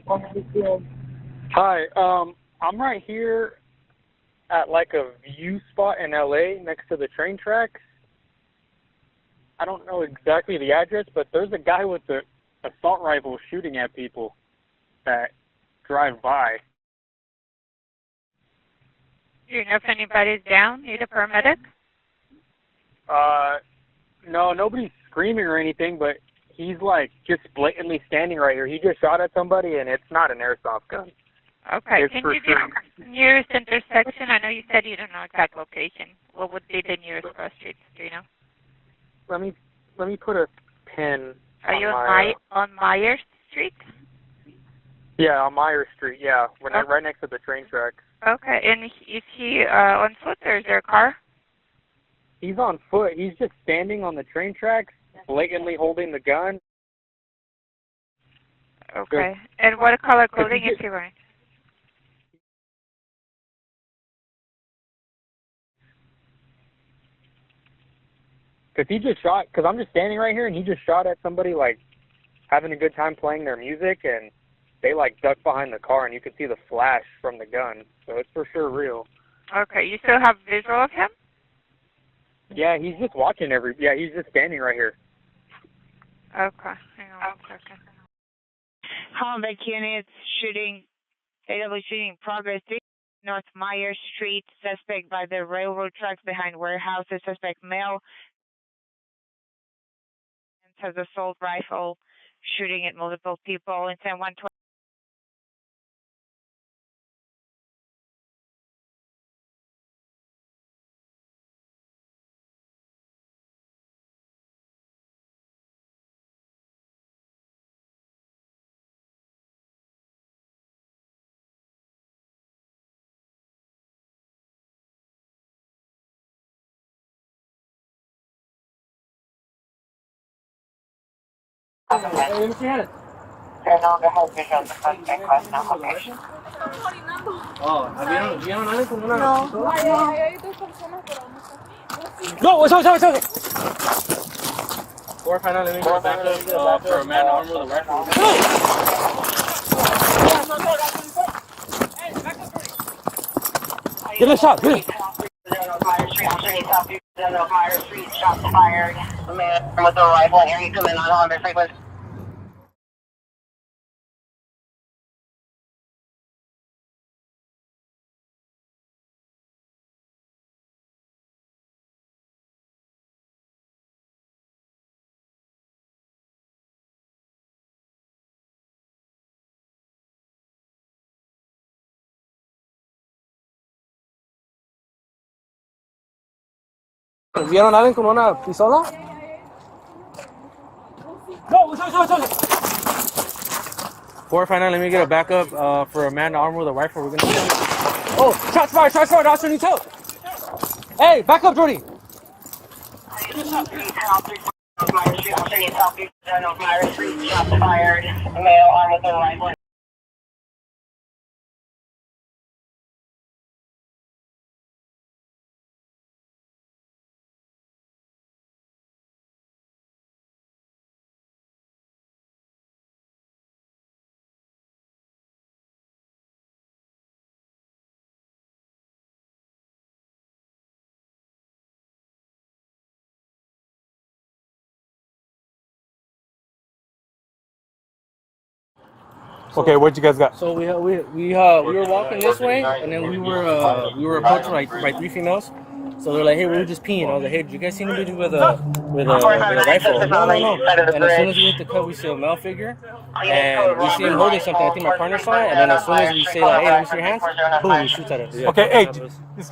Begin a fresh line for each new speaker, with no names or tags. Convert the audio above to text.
Hi, I'm right here at like a view spot in LA next to the train tracks. I don't know exactly the address, but there's a guy with an assault rifle shooting at people that drive by.
Do you know if anybody's down? Need a paramedic?
No, nobody's screaming or anything, but he's like just blatantly standing right here. He just shot at somebody, and it's not an airsoft gun.
Okay.
It's
Can
for
you
sure.
give nearest intersection? I know you said you don't know exact location. What would be the nearest cross streets? Do you know?
Let me put a pin.
Are you on Myers Street?
Yeah, on Myers Street. Yeah, right next to the train tracks.
Okay. And is he on foot or is there a car?
He's on foot. He's just standing on the train tracks, blatantly holding the gun.
Okay. And what color clothing is he wearing?
Because I'm just standing right here, and he just shot at somebody, like, having a good time playing their music, and they, like, ducked behind the car, and you could see the flash from the gun. So it's for sure real.
Okay. You still have visual of him?
Yeah, he's just watching he's just standing right here.
Okay. Hang on 1 second.
Hollenbeck units shooting, AW shooting in progress, North Myers Street, suspect by the railroad tracks behind warehouses, suspect male, has assault rifle, shooting at multiple people, and 120.
No, sorry. 459, let me get back for a man armed with a rifle. Give it a shot, get it.
Myers Street, shots fired. A man with a rifle in area coming on Hollenbeck frequency.
¿Vieron a alguien con una pistola? No, sorry. 459, let me get a backup for a man armed with a rifle. We're gonna. Oh, shots fired! Officer needs help. Hey, back up, Jordy.
Myers Street, shots fired. A male armed with a rifle.
Okay, what you guys got?
So we were walking this way, and then we were approached by 3 females. So they're like, hey, we were just peeing. I was like, hey, did you guys see anybody with a rifle? No. And as soon as we hit the cut, we see a male figure, and we see him holding something. I think my partner saw it, and then as soon as we say like, hey, let me see your hands, boom, he shoots at us.
Okay, hey, just